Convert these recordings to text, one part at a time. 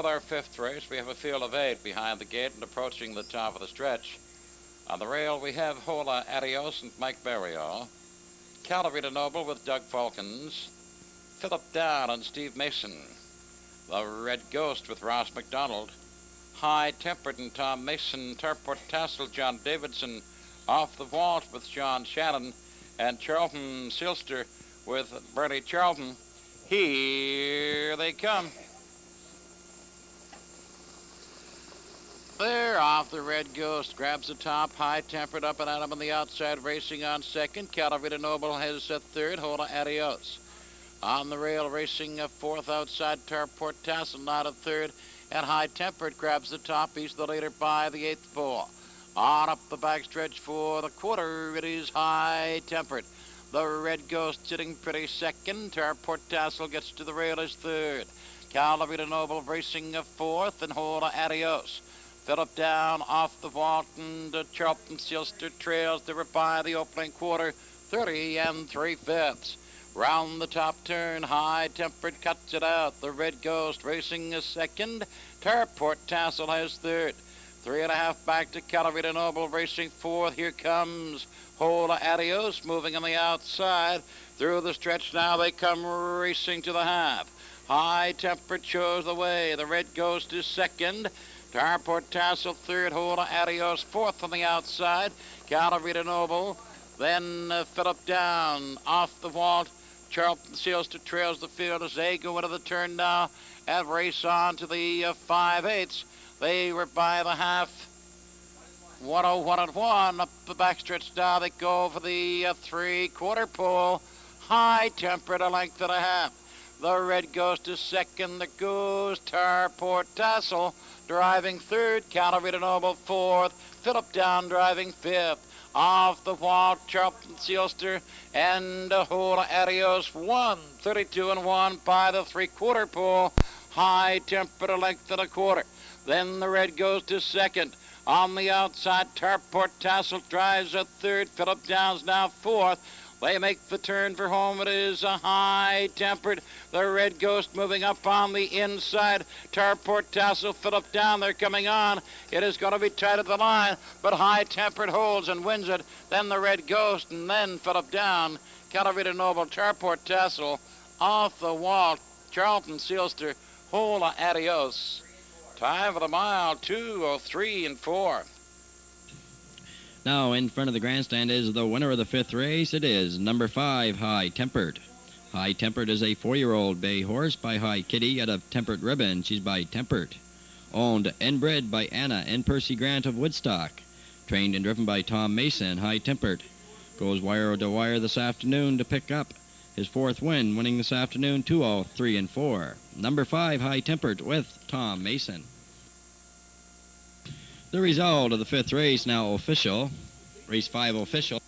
with our fifth race. We have a field of 8 behind the gate and approaching the top of the stretch. On the rail, we have Hola Adios and Mike Barrio, Calavita Noble with Doug Falcons, Philip Down and Steve Mason, the Red Ghost with Ross McDonald, High Tempered and Tom Mason, Tarport Tassel, John Davidson, Off the Vault with John Shannon, and Charlton Silster with Bernie Charlton. Here they come. There, off the Red Ghost, grabs the top, High Tempered up and at him on the outside, racing on second. Calavita Noble has a third, Hola Adios. On the rail, racing a fourth outside, Tarport Tassel, not a third, and High Tempered grabs the top. He's the leader by the 8th pole. On up the backstretch for the quarter, it is High Tempered. The Red Ghost sitting pretty second. Tarport Tassel gets to the rail as third. Calavita Noble racing a fourth, and Hola Adios. Philip Down off the vault, and Charlton Silster trails. They were by the opening quarter, 30 3/5. Round the top turn, High Tempered cuts it out. The Red Ghost racing a second. Tarport Tassel has third. 3.5 back to Calavita Noble racing fourth. Here comes Hola Adios moving on the outside. Through the stretch now they come racing to the half. High Tempered shows the way. The Red Ghost is second. Tarport Tassel third. Hola Adios fourth on the outside. Calavita Noble. Then Philip Down off the vault. Charlton Silster trails the field as they go into the turn now and race on to the 5/8. They were by the half. 101 up the backstretch now. They go for the 3/4 pole. High Tempered a length and a half. The Red Ghost is second. There goes Tarport Tassel driving third. Calavita Noble fourth. Philip Down driving fifth. Off the wall, Charlton Silster and Hola Adios 1:32 by the 3/4 pole. High Tempered a length and a quarter. Then the Red Ghost is second. On the outside, Tarport Tassel drives a third. Philip Down's now fourth. They make the turn for home. It is a High Tempered. The Red Ghost moving up on the inside. Tarport Tassel, Philip Down, they're coming on. It is going to be tight at the line, but High Tempered holds and wins it. Then the Red Ghost, and then Philip Down. Calavita Noble, Tarport Tassel, off the wall. Charlton Silster, Hola Adios. Time for the mile, 2:03 4. Now in front of the grandstand is the winner of the 5th race. It is number 5, High Tempered. High Tempered is a 4-year-old bay horse by High Kitty out of Tempered Ribbon. She's by Tempered. Owned and bred by Anna and Percy Grant of Woodstock. Trained and driven by Tom Mason. High Tempered goes wire to wire this afternoon to pick up his 4th win, winning this afternoon 2:03 4. Number 5, High Tempered with Tom Mason. The result of the 5th race now official. Race 5 official.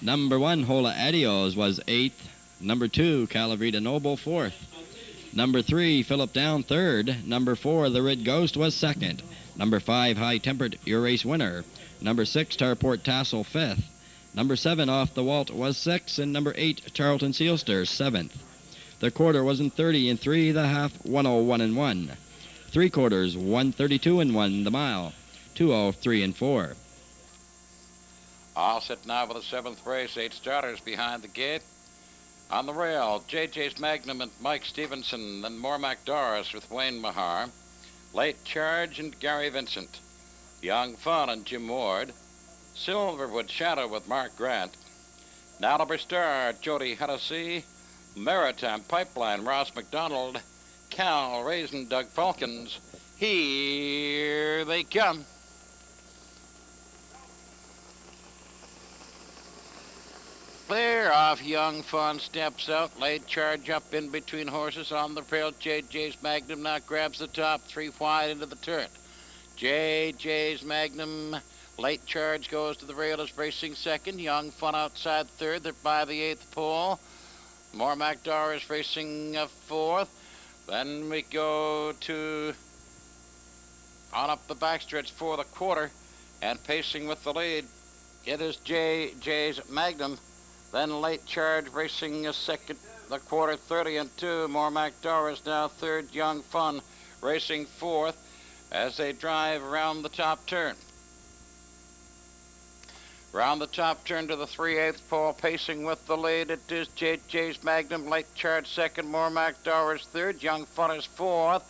Number 1, Hola Adios, was 8th. Number 2, Calavita Noble, 4th. Number 3, Philip Down, 3rd. Number 4, The Red Ghost, was 2nd. Number 5, High Tempered, your race winner. Number 6, Tarport Tassel, 5th. Number 7, Off the Walt, was 6th. And number 8, Charlton Silster, 7th. The quarter was in 30 3, the half 101 1. 3/4, 132 1, the mile 2:03 4. All set now for the 7th race. 8 starters behind the gate. On the rail, JJ's Magnum and Mike Stevenson, then Mormac Doris with Wayne Mahar, Late Charge and Gary Vincent, Young Fun and Jim Ward, Silverwood Shadow with Mark Grant, Naliber Star, Jody Hennessy, Maritime Pipeline, Ross McDonald, Cal Raisin, Doug Falcons. Here they come. Clear off, Young Fun steps out. Late Charge up in between horses on the rail. JJ's Magnum now grabs the top, 3 wide into the turn. JJ's Magnum, Late Charge goes to the rail, is racing second. Young Fun outside third. They're by the 8th pole. Mormac Doris racing 4th. Then we go to on up the backstretch for the quarter, and pacing with the lead, it is JJ's Magnum. Then Late Charge racing a second, the quarter 30 and 2. Mormac Doris now third. Young Fun racing fourth as they drive around the top turn. Round the top turn to the 3/8 pole, pacing with the lead. It is JJ's Magnum, Late Charge second, Mormac Doris third, Young Fun is fourth.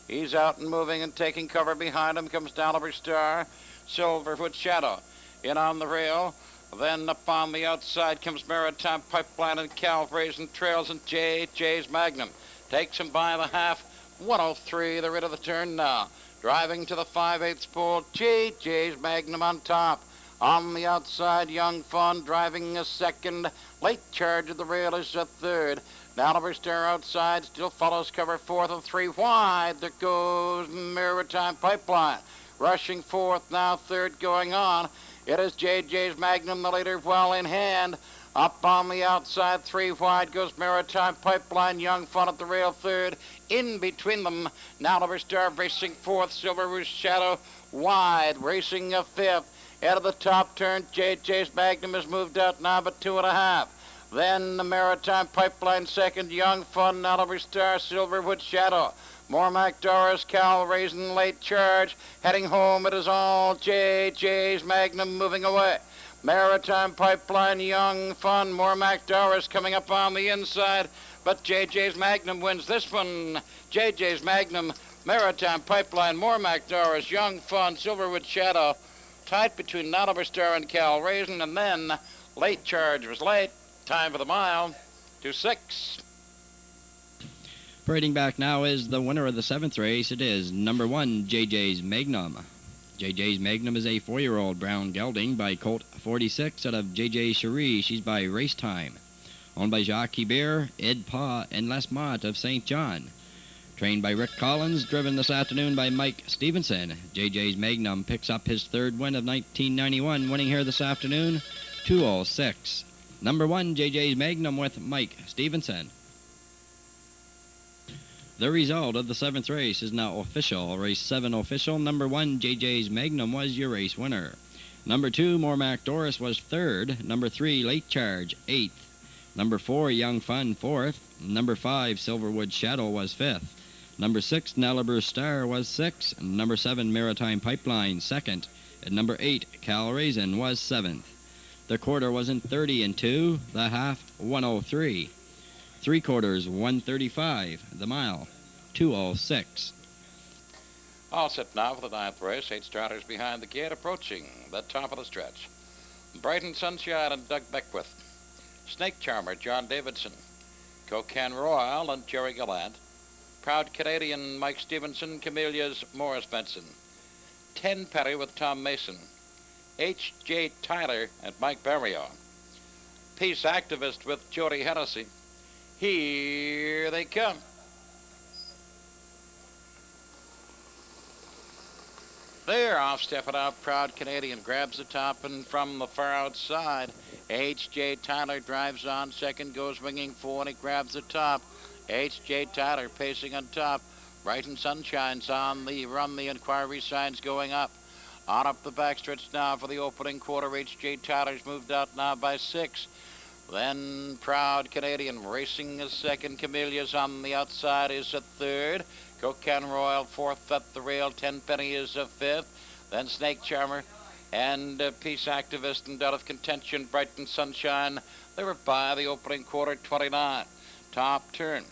He's out and moving and taking cover behind him. Comes Dollar Star, Silverwood Shadow in on the rail. Then up on the outside comes Maritime Pipeline and Cal Raisin trails, and JJ's Magnum takes him by the half. 103, the rid of the turn now. Driving to the 5/8 pole, JJ's Magnum on top. On the outside, Young Fun driving a second. Late Charge at the rail is a third. Now Star outside still follows cover fourth and 3 wide. There goes Maritime Pipeline. Rushing fourth, now third going on. It is JJ's Magnum, the leader, well in hand. Up on the outside, 3 wide goes Maritime Pipeline. Young Fun at the rail third. In between them, now Star racing fourth. Silverwood Shadow wide, racing a fifth. Out of the top turn, JJ's Magnum has moved out now but 2.5. Then the Maritime Pipeline second, Young Fun, Nalabar Star, Silverwood Shadow. Mormac Doris, Cal Raisin, Late Charge. Heading home, it is all JJ's Magnum moving away. Maritime Pipeline, Young Fun, Mormac Doris coming up on the inside, but JJ's Magnum wins this one. JJ's Magnum, Maritime Pipeline, Mormac Doris, Young Fun, Silverwood Shadow. Tight between Nalabar Star and Cal Raisin, and then Late Charge was late. Time for the mile to 6. Parading back now is the winner of the 7th race. It is number 1, JJ's Magnum. JJ's Magnum is a 4-year-old brown gelding by Colt 46 out of JJ Cherie. She's by Race Time. Owned by Jacques Hebert, Ed Pa, and Les Mott of St. John. Trained by Rick Collins, driven this afternoon by Mike Stevenson. JJ's Magnum picks up his 3rd win of 1991, winning here this afternoon, 2:06. Number 1, JJ's Magnum with Mike Stevenson. The result of the 7th race is now official. Race 7 official. Number 1, JJ's Magnum was your race winner. Number 2, Mormac Doris was 3rd. Number 3, Late Charge, 8th. Number 4, Young Fun, 4th. Number 5, Silverwood Shadow was 5th. Number 6, Nalabar Star was 6th. Number 7, Maritime Pipeline, 2nd. And number 8, Cal Raisin was 7th. The quarter was in 30 and 2. The half, 103. 3/4, 135. The mile, 2:06. All set now for the 9th race. 8 starters behind the gate, approaching the top of the stretch. Brighton Sunshine and Doug Beckwith. Snake Charmer, John Davidson. Cocan Royal and Jerry Gallant. Proud Canadian, Mike Stevenson. Camellias, Morris Benson. 10 Perry with Tom Mason. H.J. Tyler and Mike Barrio. Peace Activist with Jody Hennessy. Here they come. They're off, stepping out. Proud Canadian grabs the top, and from the far outside, H.J. Tyler drives on. Second goes winging forward. He grabs the top. H.J. Tyler pacing on top. Brighton Sunshine's on the run. The inquiry signs going up. On up the backstretch now for the opening quarter. H.J. Tyler's moved out now by 6. Then Proud Canadian racing a second. Camellias on the outside is a third. Cocan Royal 4th at the rail. 10 Penny is a 5th. Then Snake Charmer and Peace Activist and out of contention. Brighton Sunshine. They were by the opening quarter, 29. Top turn.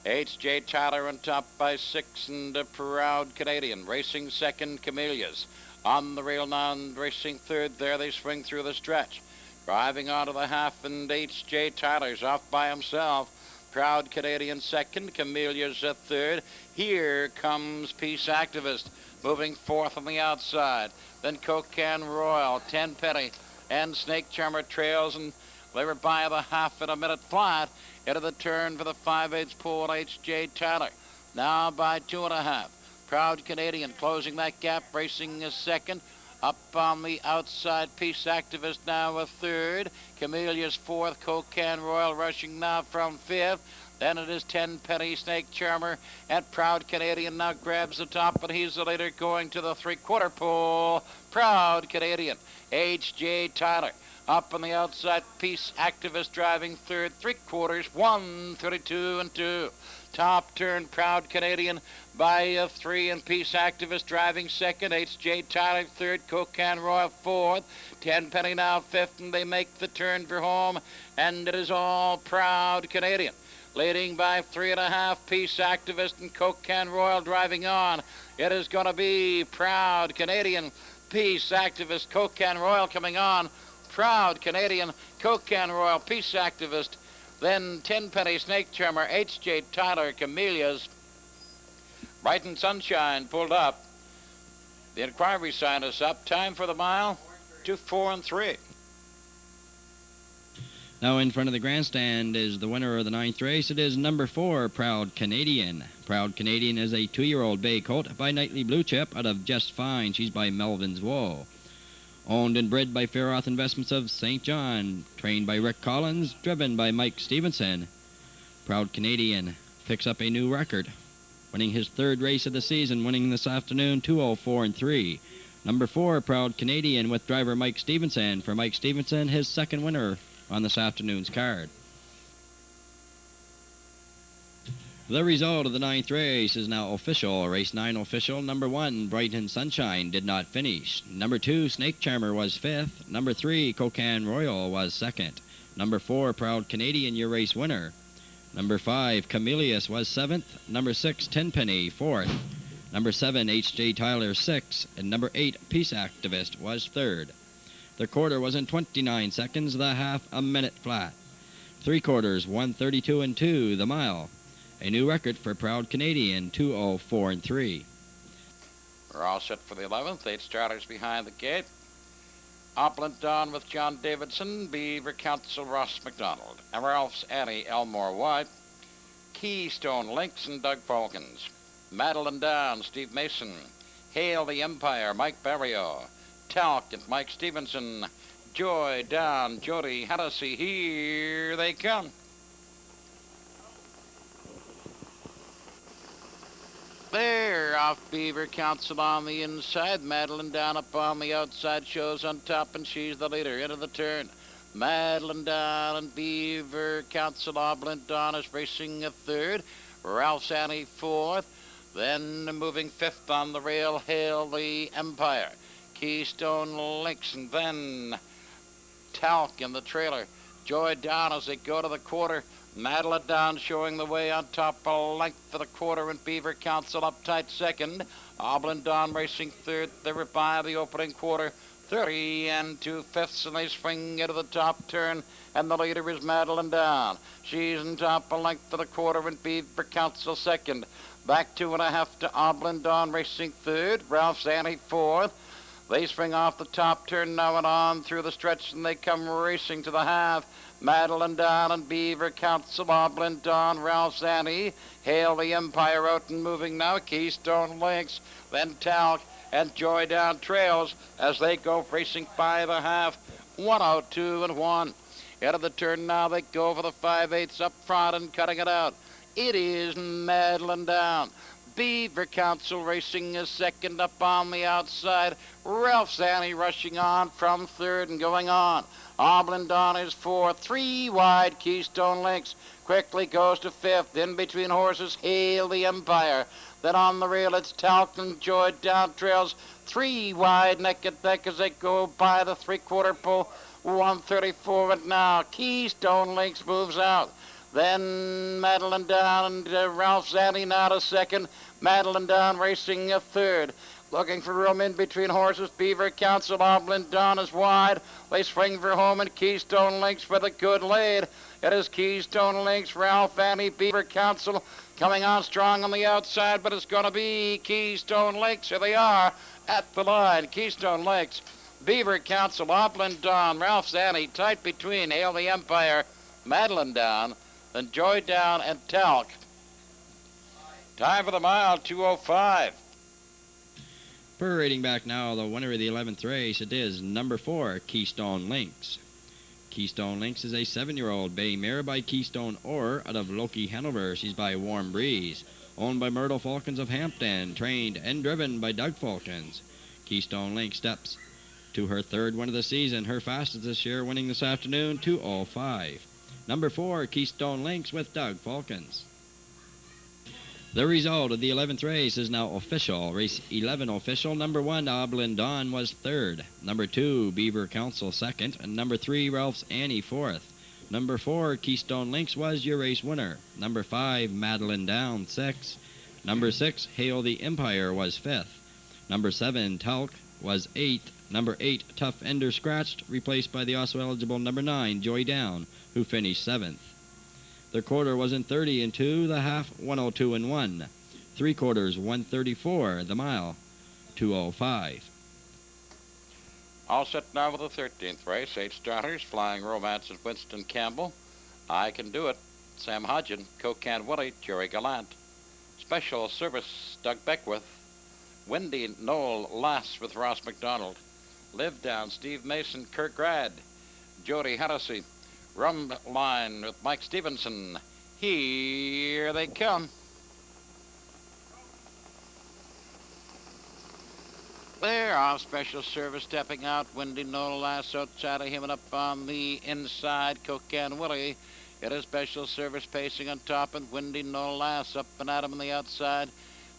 H.J. Tyler on top by 6, and Proud Canadian racing second. Camellias on the rail now and racing third. There they swing through the stretch. Driving onto the half, and H.J. Tyler's off by himself. Proud Canadian second. Camellias a third. Here comes Peace Activist moving 4th on the outside. Then Cocan Royal, 10 Penny, and Snake Charmer trails, and they were by the half in a minute flat. Into the turn for the 5/8 pole, H.J. Tyler. Now by 2.5. Proud Canadian closing that gap, racing a second. Up on the outside, Peace Activist now a third. Camellias 4th. Cocan Royal rushing now from 5th. Then it is 10 Penny, Snake Charmer, and Proud Canadian now grabs the top, but he's the leader going to the 3/4 pole. Proud Canadian, H.J. Tyler Up on the outside, Peace Activist driving third, 3/4, 1:32 and 2. Top turn, Proud Canadian by 3, and Peace Activist driving second. H.J. Tyler third, Cocan Royal fourth. 10 Penny now fifth, and they make the turn for home, and it is all Proud Canadian. Leading by 3.5, Peace Activist and Cocan Royal driving on. It is going to be Proud Canadian, Peace Activist, Cocan Royal coming on. Proud Canadian, Cocan Royal, Peace Activist, then 10 Penny Snake Charmer, H.J. Tyler, Camellias, Brighton Sunshine pulled up. The inquiry sign is up. Time for the mile, 2, 4, and 3. Now in front of the grandstand is the winner of the 9th race. It is number 4, Proud Canadian. Proud Canadian is a 2-year-old bay colt by Knightley Blue Chip out of Just Fine. She's by Melvin's Wool. Owned and bred by Fairroth Investments of St. John. Trained by Rick Collins. Driven by Mike Stevenson. Proud Canadian picks up a new record, winning his 3rd race of the season, winning this afternoon 2:04 and 3. Number 4, Proud Canadian, with driver Mike Stevenson. For Mike Stevenson, his 2nd winner on this afternoon's card. The result of the 9th race is now official. Race 9 official. Number 1, Brighton Sunshine, did not finish. Number 2, Snake Charmer, was 5th. Number 3, Cocan Royal, was 2nd. Number 4, Proud Canadian, your race winner. Number 5, Camellias, was 7th. Number 6, Tenpenny, 4th. Number 7, H.J. Tyler, 6th. And number 8, Peace Activist, was 3rd. The quarter was in 29 seconds, the half a minute flat. 3/4, 1:32 and 2, the mile. A new record for Proud Canadian, 2:04 and 3. We're all set for the 11th. 8 starters behind the gate. Opulent Dawn with John Davidson, Beaver Council Ross McDonald, Ralph's Annie Elmore White, Keystone Lynx and Doug Falcons, Madeline Down, Steve Mason, Hail the Empire, Mike Barrio, Talc and Mike Stevenson, Joy Down, Jody Hennessy, here they come. There, off Beaver Council on the inside. Madeline Down up on the outside, shows on top, and she's the leader. Into the turn. Madeline Down and Beaver Council. Opulent Dawn is racing a 3rd. Ralph's Annie 4th. Then moving 5th on the rail, Hail the Empire. Keystone Lynx, and then Talc in the trailer. Joy Down as they go to the quarter. Madeline Down showing the way on top, a length for the quarter, and Beaver Council up tight 2nd. Opulent Dawn racing 3rd. They were by the opening quarter, 30 and 2/5, and they swing into the top turn, and the leader is Madeline Down. She's in top, a length for the quarter, and Beaver Council 2nd. Back 2.5 to Opulent Dawn racing 3rd. Ralph's Annie 4th. They swing off the top turn now and on through the stretch, and they come racing to the half. Madeline Down and Beaver Council, Opulent Dawn, Ralph's Annie, Hail the Empire out and moving now. Keystone Lynx, then Talc and Joy Down trails as they go racing by the half. 1:02 and 1. Out of the turn now, they go for the 5/8 up front and cutting it out. It is Madeline Down. Beaver Council racing is 2nd up on the outside. Ralph's Annie rushing on from 3rd and going on. Opulent Dawn is 4th. 3 wide. Keystone Lynx quickly goes to 5th. In between horses, Hail the Empire. Then on the rail, it's Talc and Joy Down trails. 3 wide, neck and neck as they go by the 3/4 pole. 1:34 and now Keystone Lynx moves out. Then Madeline Down and Ralph's Annie now to 2nd. Madeline Down racing a 3rd. Looking for room in between horses. Beaver Council, Opulent Dawn is wide. They swing for home, and Keystone Lynx with a good lead. It is Keystone Lynx, Ralph Annie, Beaver Council coming on strong on the outside, but it's going to be Keystone Lynx. Here they are at the line. Keystone Lynx, Beaver Council, Opulent Dawn, Ralph's Annie, tight between Hail the Empire, Madeline Down, then Joy Down and Talc. Time for the mile, 2:05. Parading back now, the winner of the 11th race, it is number 4, Keystone Lynx. Keystone Lynx is a 7-year-old bay mare by Keystone Orr out of Loki, Hanover. She's by Warm Breeze. Owned by Myrtle Falcons of Hampton. Trained and driven by Doug Falcons. Keystone Lynx steps to her third win of the season. Her fastest this year, winning this afternoon, 2:05. Number 4, Keystone Links with Doug Falkins. The result of the 11th race is now official. Race 11 official. Number 1, Oblin Dawn was third. Number 2, Beaver Council second. And number 3, Ralph's Annie fourth. Number 4, Keystone Links was your race winner. Number 5, Madeline Down sixth. Number 6, Hail the Empire was fifth. Number 7, Talc was eighth. Number 8, Tough Ender Scratched, replaced by the also eligible number 9, Joy Down, who finished seventh. The quarter was in 30 and 2, the half 102 and 1. 3/4 134, the mile 2:05. All set now with the 13th race. 8 starters, Flying Romance and Winston Campbell. I Can Do It, Sam Hodgin, Cocan Willie, Jerry Gallant. Special Service, Doug Beckwith. Wendy Noel Lass with Ross McDonald. Live Down, Steve Mason, Kirk Grad. Jody Hennessy. Rum Line with Mike Stevenson. Here they come. They're off. Special Service stepping out. Wendy Noel Lass outside of him and up on the inside. Cocan Willie. It is Special Service pacing on top, and Wendy Noel Lass up and at him on the outside.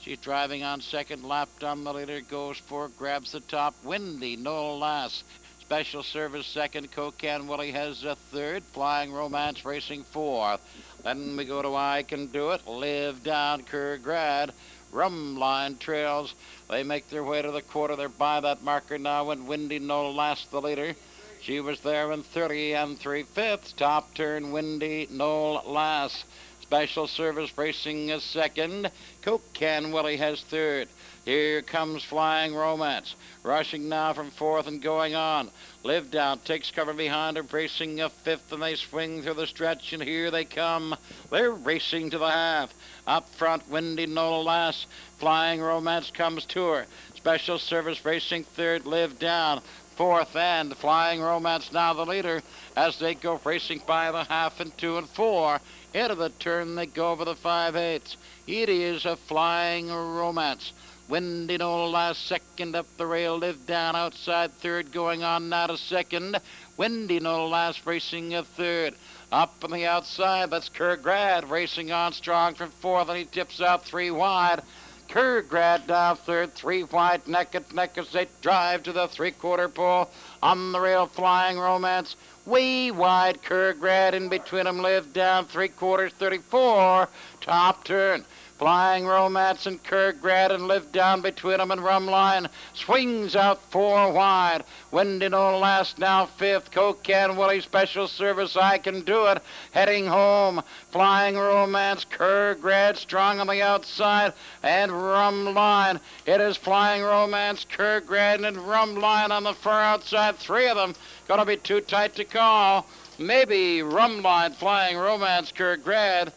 She's driving on second, lapped on the leader, goes for, grabs the top. Wendy Noel Lass. Special Service second, Cocan Willie has a third, Flying Romance racing fourth. Then we go to I Can Do It, Live Down, Grad. Rum Line trails. They make their way to the quarter. They're by that marker now, and Wendy Noel Lass the leader. She was there in 30 and 3/5. Top turn, Wendy Noel Lass. Special Service racing is second. Cocan Willie has third. Here comes Flying Romance, rushing now from fourth and going on. Live Down takes cover behind her, racing a fifth, and they swing through the stretch, and here they come. They're racing to the half. Up front, Wendy Noel Lass. Flying Romance comes to her. Special Service racing third, Live Down. Fourth, and Flying Romance now the leader as they go racing by the half and 2 and 4. Into the turn they go over the 5/8. It is a Flying Romance. Wendy Noel Lass second up the rail. Live Down outside third, going on now to second. Wendy Noel Lass racing a third. Up on the outside, that's Grad racing on strong from fourth, and he tips out 3 wide. Grad now third, 3 wide, neck and neck as they drive to the 3/4 pole. On the rail, Flying Romance, way wide. Grad in between them. Live Down, 3/4, 34. Top turn. Flying Romance and Grad and Live Down between them, and Rum Line swings out 4 wide. Wendy Noel Lass now fifth. Cocan Willie, Special Service, I Can Do It, heading home. Flying Romance, Grad strong on the outside, and Rum Line. It is Flying Romance, Grad, and Rum Line on the far outside. 3 of them gonna be too tight to call. Maybe Rum Line, Flying Romance, Grad.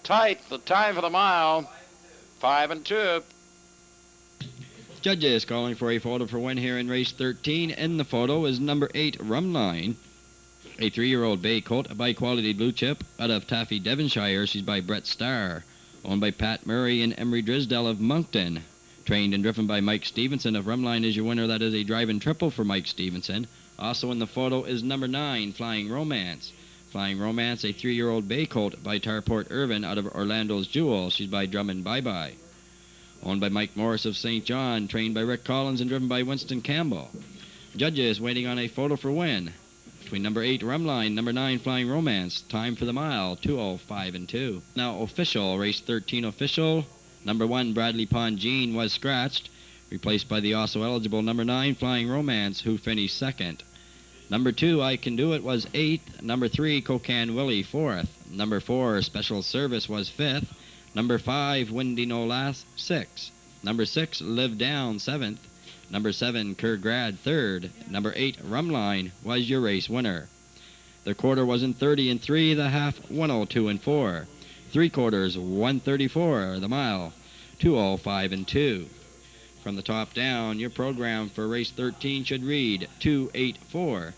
Tight. The time for the mile, 5 and 2. Judges calling for a photo for win here in race 13. In the photo is number 8, Rum Line, a 3-year-old bay colt by Quality Blue Chip out of Taffy, Devonshire. She's by Brett Starr, owned by Pat Murray and Emery Drisdale of Moncton. Trained and driven by Mike Stevenson. If Rum Line is your winner, that is a drive-in triple for Mike Stevenson. Also in the photo is number 9, Flying Romance. Flying Romance, a 3-year-old bay colt by Tarport Irvin out of Orlando's Jewel. She's by Drummond Bye-Bye. Owned by Mike Morris of St. John, trained by Rick Collins and driven by Winston Campbell. Judges waiting on a photo for win. Between number 8, Rum Line, number 9, Flying Romance. Time for the mile, 2:05 and 2. Now official, race 13 official. Number 1, Bradley Pond Jean was scratched, replaced by the also eligible number 9, Flying Romance, who finished second. Number 2, I Can Do It, was 8th. Number 3, Cocan Willie, 4th. Number 4, Special Service, was 5th. Number 5, Wendy Noel Lass, 6th. Number 6, Live Down, 7th. Number 7, Grad, 3rd. Number 8, Rum Line, was your race winner. The quarter was in 30 and 3, the half 102 and 4. 3/4 134, the mile 2:05 and 2. From the top down, your program for race 13 should read 284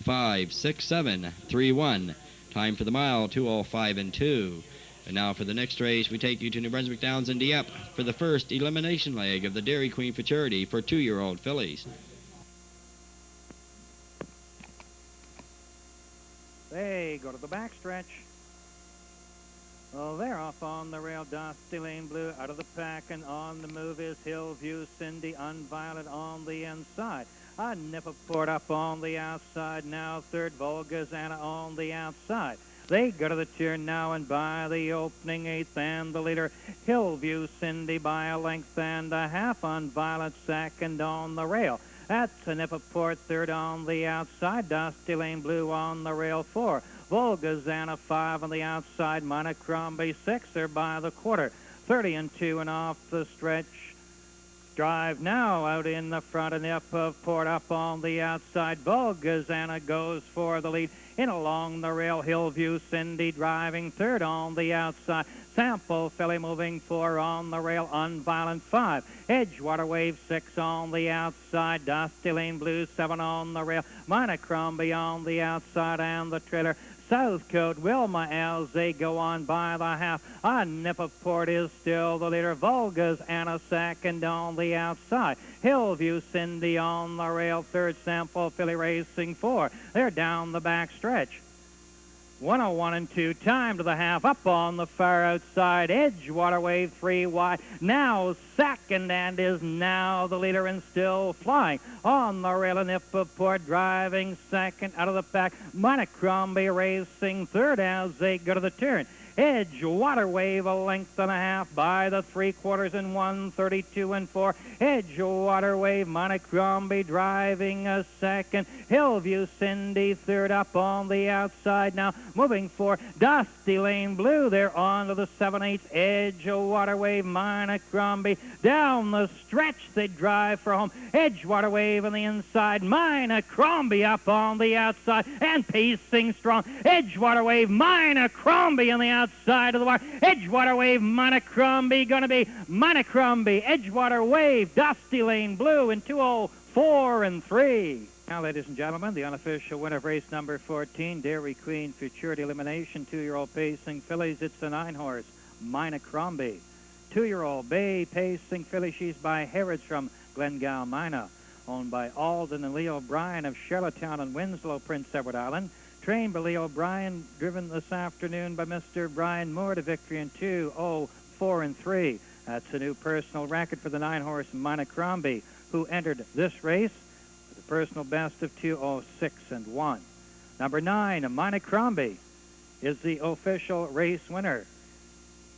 56731. Time for the mile, 2:05 and 2. And now for the next race, we take you to New Brunswick Downs in Dieppe for the first elimination leg of the Dairy Queen Futurity for 2-year-old fillies. They go to the backstretch. Well, they're off on the rail. Dusty Lane Blue out of the pack, and on the move is Hillview Cindy, Unviolent on the inside. Nipperport up on the outside now. Third, Volgazana on the outside. They go to the turn now, and by the opening eighth, and the leader, Hillview Cindy, by a length and a half. Unviolent second on the rail. That's Nipperport third on the outside. Dusty Lane Blue on the rail four. Volgazana 5 on the outside. Monocrombie 6 there by the quarter. 30 and 2 and off the stretch. Drive now out in the front, and Nipperport up on the outside. Volgazana goes for the lead. In along the rail, Hillview Cindy driving third on the outside. Sample Philly moving 4 on the rail. Unviolent 5. Edgewater Wave 6 on the outside. Dusty Lane Blue 7 on the rail. Monocrombie on the outside, and the trailer Southcote Wilma as they go on by the half. Nipperport is still the leader. Volgas and a second on the outside. Hillview Cindy on the rail. Third, Sample Philly Racing 4. They're down the back stretch. 101 and 2, time to the half, up on the far outside. Edgewater Wave 3 wide, now second, and is now the leader and still flying. On the rail, and Nipperport driving second out of the pack. Monocrombie racing third as they go to the turn. Edgewater Wave a length and a half by the 3/4 and 1:32 and 4. Edgewater Wave, Monocrombie driving a second. Hillview Cindy third up on the outside now. Moving for Dusty Lane Blue. They're on to the 7/8. Edgewater Wave, Monocrombie down the stretch. They drive for home. Edgewater Wave on the inside. Monocrombie up on the outside and pacing strong. Edgewater Wave, Monocrombie on the outside of the wire. Edgewater Wave, Monocrombie, going to be Monocrombie, Edgewater Wave, Dusty Lane Blue in 2:04 and 3. Now, ladies and gentlemen, the unofficial winner of race number 14, Dairy Queen Futurity Elimination, 2-year-old pacing fillies. It's the 9-horse, Monocrombie. 2-year-old Bay pacing filly. She's by Harrods from Glengall Mina, owned by Alden and Leo O'Brien of Charlottetown and Winslow, Prince Edward Island. Trained by Leo O'Brien, driven this afternoon by Mr. Brian Moore to victory in 2:04 and 3. That's a new personal record for the 9-horse Monocrombie, who entered this race with a personal best of 2:06 and 1. Number 9, Monocrombie, is the official race winner.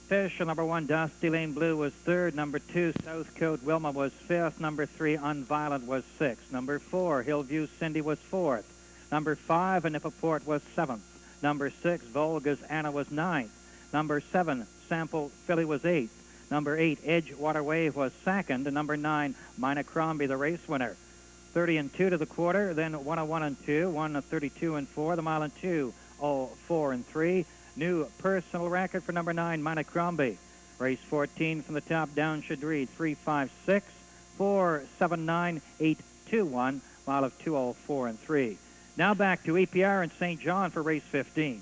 Official number 1, Dusty Lane Blue, was third. Number 2, Southcote Wilma, was fifth. Number 3, Unviolent, was sixth. Number 4, Hillview Cindy, was fourth. Number 5, Nipperport, was seventh. Number 6, Volga's Anna, was ninth. Number 7, Sample Philly, was eighth. Number 8, Edgewater Wave, was second. And number 9, Monocrombie, the race winner. 30 and 2 to the quarter, then 101 and 2, 1:32 and 4, the mile and 2:04 and 3. New personal record for number 9, Monocrombie. Race 14 from the top down should read 3:56, 4:79, 8:21, mile of 2:04 and 3. Now back to EPR in St. John for race 15.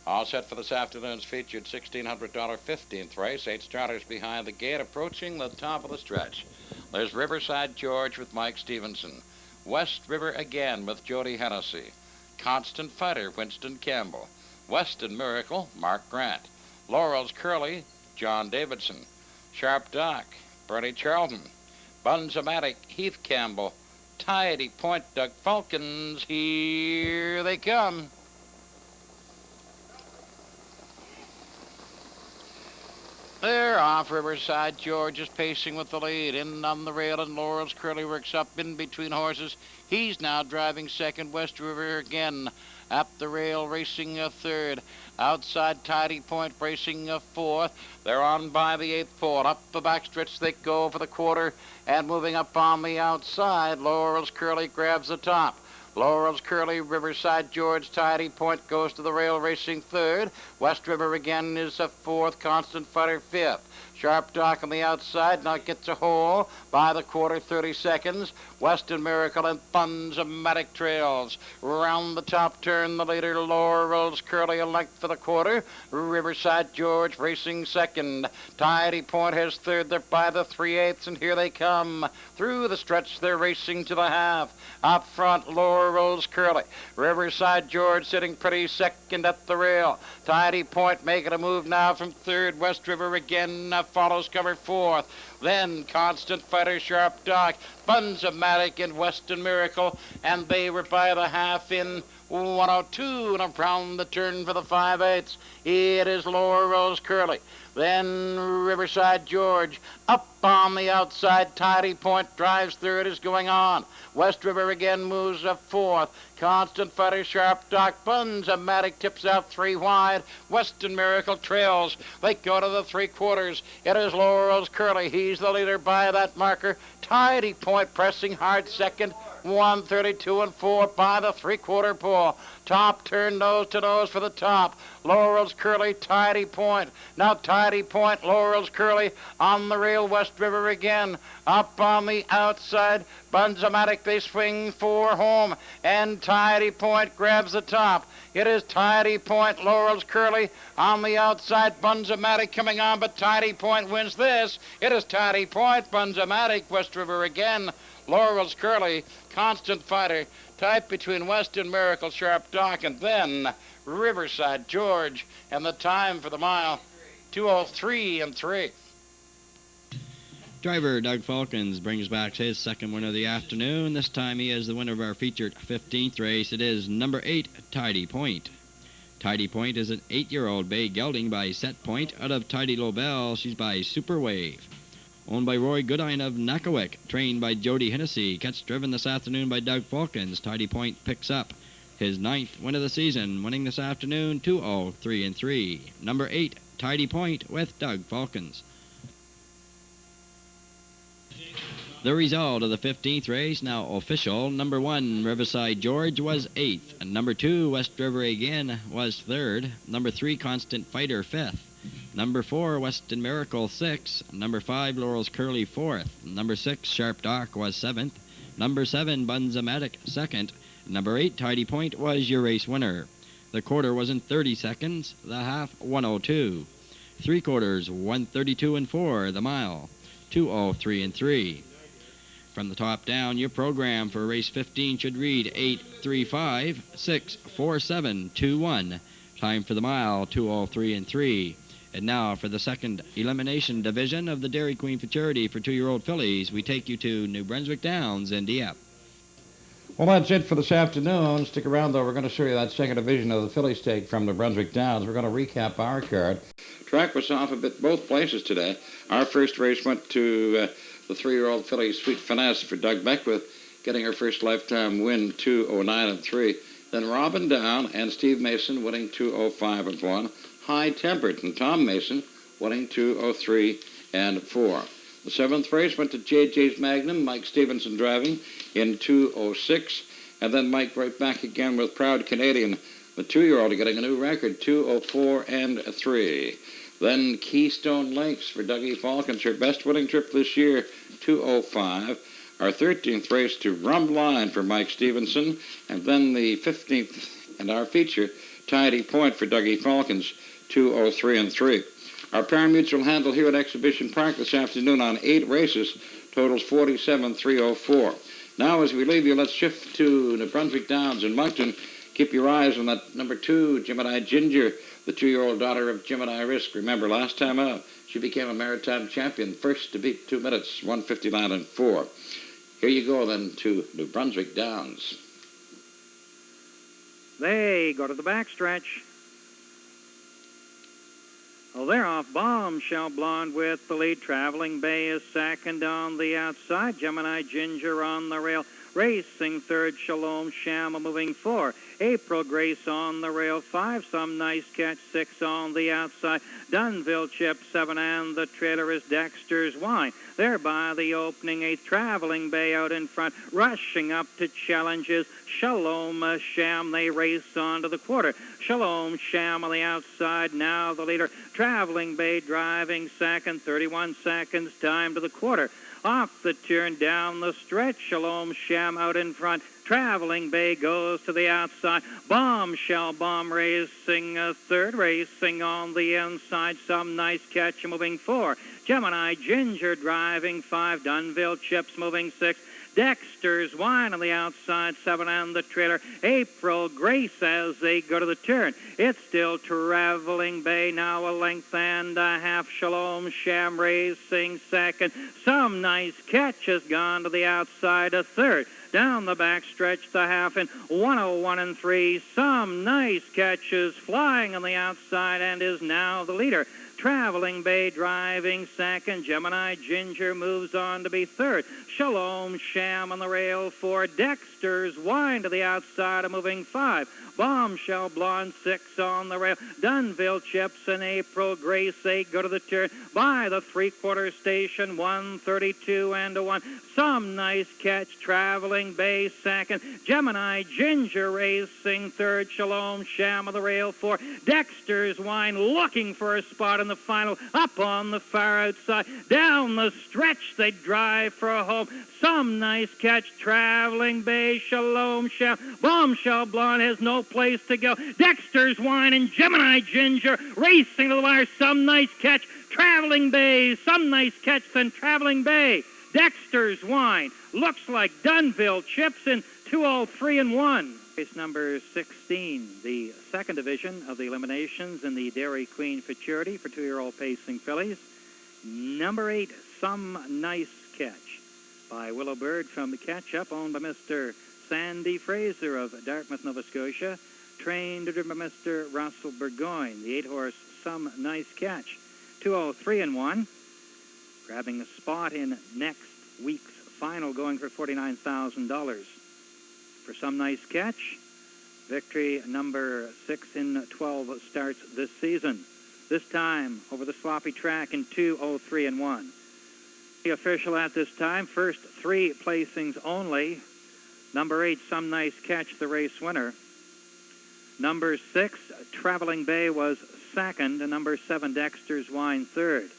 All set for this afternoon's featured $1,600 15th race. 8 starters behind the gate, approaching the top of the stretch. There's Riverside George with Mike Stevenson. West River Again with Jody Hennessy. Constant Fighter, Winston Campbell. Weston Miracle, Mark Grant. Laurel's Curly, John Davidson. Sharp Doc, Bernie Charlton. Bunzomatic, Heath Campbell. Tidy Point, Doug Falcons. Here they come. They're off. Riverside George is pacing with the lead. In on the rail, and Laurel's Curly works up in between horses. He's now driving second. West River Again up the rail, racing a third. Outside Tidy Point racing a fourth. They're on by the 8th pole. Up the backstretch they go for the quarter, and moving up on the outside, Laurel's Curly grabs the top. Laurel's Curly, Riverside George, Tidy Point goes to the rail, racing third. West River Again is a fourth. Constant Fighter fifth. Sharp Doc on the outside now gets a hole by the quarter, 30 seconds. Western Miracle and Bunzomatic trails. Round the top turn, the leader, Laurel's Curly, a length for the quarter. Riverside George racing second. Tidy Point has third. They're by the 3/8, and here they come. Through the stretch, they're racing to the half. Up front, Laurel Laurel's Curly. Riverside George sitting pretty second at the rail. Tidy Point making a move now from third. West River again follows cover fourth. Then Constant Fighter, Sharp Doc, Bunzamatic, and Western Miracle, and they were by the half in 102 and around the turn for the 5/8. It is Laurel's Curly. Then Riverside George up on the outside. Tidy Point drives third, is going on. West River again moves up fourth. Constant Fighter, Sharp Doc, Bunzamatic tips out 3 wide. Western Miracle trails. They go to the 3/4. It is Laurel's Curly. He's the leader by that marker. Tidy Point pressing hard second. 132 and 4 by the 3/4 pole. Top turn nose to nose for the top. Laurel's Curly, Tidy Point. Now Tidy Point, Laurel's Curly on the rail. West River again. Up on the outside. Bunzamatic, they swing 4 home. And Tidy Point grabs the top. It is Tidy Point, Laurel's Curly on the outside. Bunzamatic coming on, but Tidy Point wins this. It is Tidy Point, Bunzamatic, West River again. Laurel's Curly, Constant Fighter, tight between Western Miracle, Sharp Doc, and then Riverside George. And the time for the mile, 2:03 and 3. Driver Doug Falkins brings back his second winner of the afternoon. This time he is the winner of our featured 15th race. It is number 8, Tidy Point. Tidy Point is an 8-year-old bay gelding by Set Point out of Tidy Lobel. She's by Super Wave. Owned by Roy Goodine of Nakawik, trained by Jody Hennessy. Catch driven this afternoon by Doug Falkins. Tidy Point picks up his 9th win of the season, winning this afternoon 2:03 and 3. Number 8, Tidy Point with Doug Falkins. The result of the 15th race now official. Number 1, Riverside George was 8th. And number 2, West River again was 3rd. Number 3, Constant Fighter 5th. Number 4, Western Miracle 6th. Number 5, Laurel's Curly 4th. Number 6, Sharp Doc was 7th. Number 7, Bunzamatic 2nd. Number 8, Tidy Point was your race winner. The quarter was in 30 seconds. The half, 1:02. 3/4, 1:32 and 4. The mile, 2:03 and 3. From the top down, your program for race 15 should read 8:35, 6:47.21. Time for the mile, 2:03 and 3. And now for the second elimination division of the Dairy Queen Futurity for 2-year-old fillies, we take you to New Brunswick Downs in Dieppe. Well, that's it for this afternoon. Stick around, though. We're going to show you that second division of the filly stake from New Brunswick Downs. We're going to recap our card. Track was off a bit both places today. Our first race went to the 3-year-old filly Sweet Finesse for Doug Beckwith, getting her first lifetime win, 2:09 and 3. Then Robin Down and Steve Mason winning 2:05 and 1. High Tempered and Tom Mason winning 2:03 and 4. The 7th race went to JJ's Magnum, Mike Stevenson driving in 2:06. And then Mike right back again with Proud Canadian, the 2-year-old getting a new record, 2:04 and 3. Then Keystone Lakes for Dougie Falkins, her best winning trip this year, 2:05. Our 13th race to Rum Line for Mike Stevenson. And then the 15th and our feature, Tidy Point for Dougie Falkins, 2:03 and 3. Our pari-mutuel handle here at Exhibition Park this afternoon on 8 races totals 47,304. Now, as we leave you, let's shift to New Brunswick Downs in Moncton. Keep your eyes on that number 2, Gemini Ginger, the 2-year-old daughter of Gemini Risk. Remember, last time out, she became a maritime champion, first to beat 2 minutes, 1:59 and 4. Here you go, then, to New Brunswick Downs. They go to the backstretch. Oh, they're off. Bombshell Blonde with the lead. Traveling Bay is second on the outside. Gemini Ginger on the rail. Racing third, Shalom Sham moving 4. April Grace on the rail 5. Some Nice Catch 6 on the outside. Dunville Chip 7, and the trailer is Dexter's Wine. There by the opening 8th. Traveling Bay out in front. Rushing up to challenges Shalom Sham. They race on to the quarter. Shalom Sham on the outside. Now the leader. Traveling Bay driving second. 31 seconds time to the quarter. Off the turn, down the stretch, Shalom Sham out in front. Traveling Bay goes to the outside. Bombshell Bomb racing third, racing on the inside. Some Nice Catch moving 4. Gemini Ginger driving 5. Dunville Chips moving 6. Dexter's Wine on the outside, 7 and the trailer. April Grace as they go to the turn. It's still Traveling Bay, now a length and a half. Shalom Sham racing second. Some Nice Catch has gone to the outside, a third. Down the back stretch, the half in 101 and 3. Some Nice Catches flying on the outside and is now the leader. Traveling Bay driving second. Gemini Ginger moves on to be third. Shalom Sham on the rail for Dexter's Wine to the outside, a moving 5. Bombshell Blonde 6 on the rail. Dunville Chips and April Grace 8 go to the turn by the three-quarter station, 132 and a 1. Some Nice Catch, Traveling Bay second. Gemini Ginger racing third. Shalom Sham on the rail for Dexter's Wine, looking for a spot in the final. Up on the far outside. Down the stretch they drive for a home. Some Nice Catch, Traveling Bay, Shalom Sham. Bombshell Blonde has no place to go. Dexter's Wine and Gemini Ginger racing to the wire. Some Nice Catch, Traveling Bay. Some Nice Catch, then Traveling Bay. Dexter's Wine looks like Dunville Chips in 203 and 1. Race number 16, the second division of the eliminations in the Dairy Queen Futurity for 2-year-old pacing fillies. Number 8, Some Nice Catch by Willow Bird from the Catch-Up, owned by Mr. Sandy Fraser of Dartmouth, Nova Scotia, trained by Mr. Russell Burgoyne. The 8-horse Some Nice Catch, 203 and 1. Grabbing a spot in next week's final, going for $49,000. For Some Nice Catch, victory number 6 in 12 starts this season. This time over the sloppy track in 203 and 1. The official at this time, first 3 placings only. Number 8, Some Nice Catch, the race winner. Number 6, Traveling Bay was second, and number 7, Dexter's Wine third.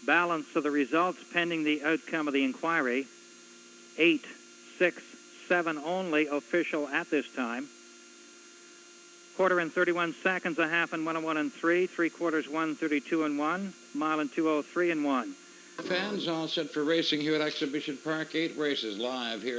Balance of the results pending the outcome of the inquiry. 8, 6, 7 only official at this time. Quarter in 31 seconds, a half in 101 and 3, 3/4 132 and 1, mile in 203 and 1. Fans all set for racing here at Exhibition Park. 8 races live here.